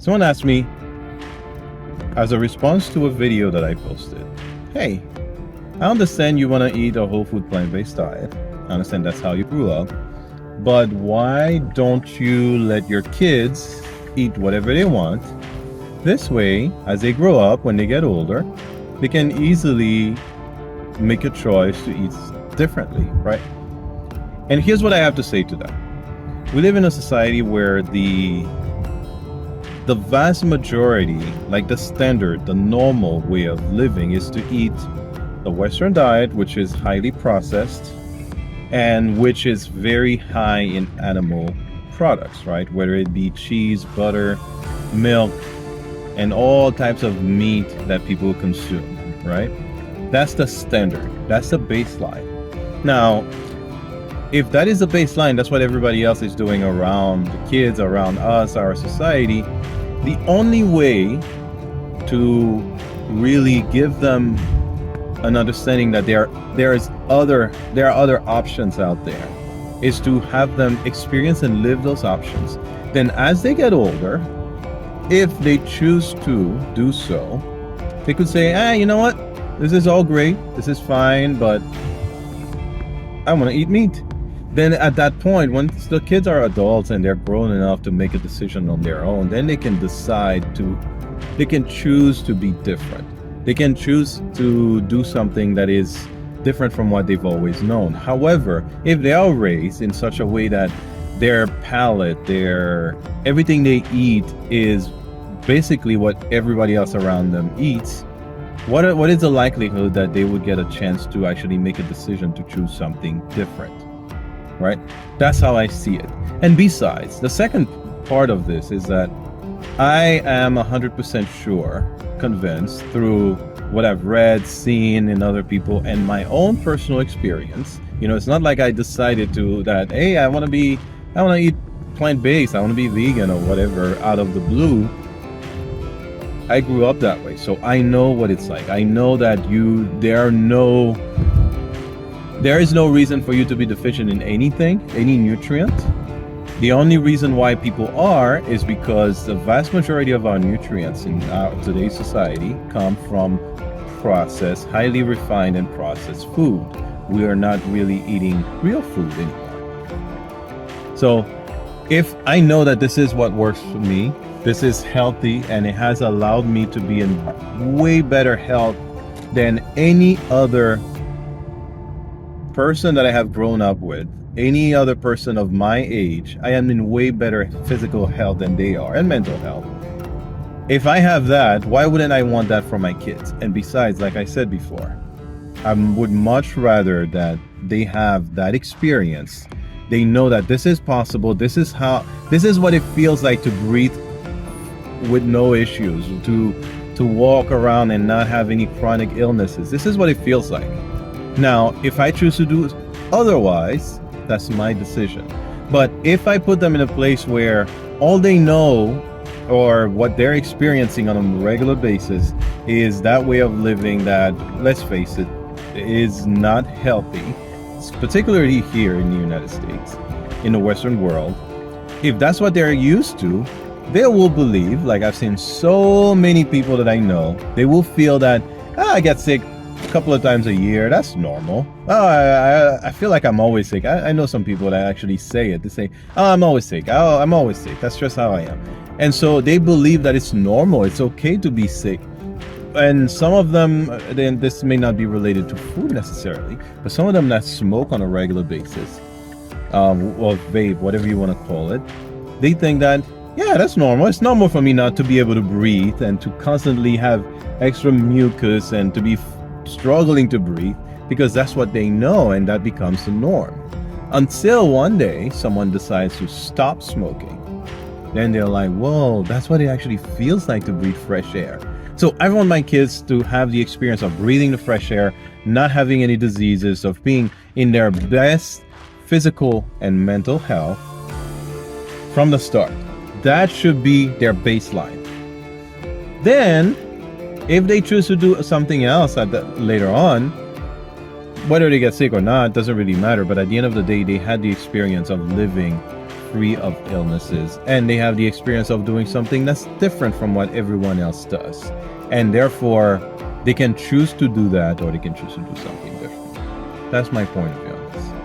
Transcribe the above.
Someone asked me, as a response to a video that I posted, hey, I understand you want to eat a whole food plant-based diet. I understand that's how you grew up. But why don't you let your kids eat whatever they want? This way, as they grow up, when they get older, they can easily make a choice to eat differently, right? And here's what I have to say to that. We live in a society where the vast majority, like the standard, the normal way of living is to eat the Western diet, which is highly processed and which is very high in animal products, right? Whether it be cheese, butter, milk, and all types of meat that people consume, right? That's the standard. That's the baseline. Now, if that is the baseline, that's what everybody else is doing around the kids, around us, our society. The only way to really give them an understanding that there are other options out there is to have them experience and live those options. Then as they get older, if they choose to do so, they could say, you know what? This is all great. This is fine, but I want to eat meat. Then at that point, once the kids are adults and they're grown enough to make a decision on their own, then they can they can choose to be different. They can choose to do something that is different from what they've always known. However, if they are raised in such a way that their palate, everything they eat is basically what everybody else around them eats, what is the likelihood that they would get a chance to actually make a decision to choose something different? Right? That's how I see it. And besides, the second part of this is that I am 100% sure, convinced through what I've read, seen in other people, and my own personal experience. It's not like I decided hey, I want to eat plant-based, I want to be vegan or whatever out of the blue. I grew up that way, so I know what it's like. I know that there is no reason for you to be deficient in anything, any nutrient. The only reason why people are is because the vast majority of our nutrients in today's society come from processed, highly refined and processed food. We are not really eating real food anymore. So if I know that this is what works for me, this is healthy, and it has allowed me to be in way better health than any other person that I have grown up with, any other person of my age, I am in way better physical health than they are, and mental health. If I have that, why wouldn't I want that for my kids? And besides, like I said before, I would much rather that they have that experience. They know that this is possible. This is what it feels like to breathe with no issues, to walk around and not have any chronic illnesses. This is what it feels like. Now, if I choose to do otherwise, that's my decision. But if I put them in a place where all they know or what they're experiencing on a regular basis is that way of living that, let's face it, is not healthy, particularly here in the United States, in the Western world, if that's what they're used to, they will believe, like I've seen so many people that I know, they will feel that, I get sick a couple of times a year, that's normal. I feel like I'm always sick. I know some people that actually say it. They say, I'm always sick. I'm always sick. That's just how I am. And so they believe that it's normal. It's okay to be sick. And some of them, then this may not be related to food necessarily, but some of them that smoke on a regular basis, or vape, whatever you want to call it, they think that, yeah, that's normal. It's normal for me not to be able to breathe and to constantly have extra mucus and to be struggling to breathe, because that's what they know, and that becomes the norm. Until one day someone decides to stop smoking. Then they're like, whoa, that's what it actually feels like to breathe fresh air. So I want my kids to have the experience of breathing the fresh air, not having any diseases, of being in their best physical and mental health from the start. That should be their baseline. Then, if they choose to do something else later on, whether they get sick or not, doesn't really matter. But at the end of the day, they had the experience of living free of illnesses, and they have the experience of doing something that's different from what everyone else does. And therefore, they can choose to do that, or they can choose to do something different. That's my point of view on this.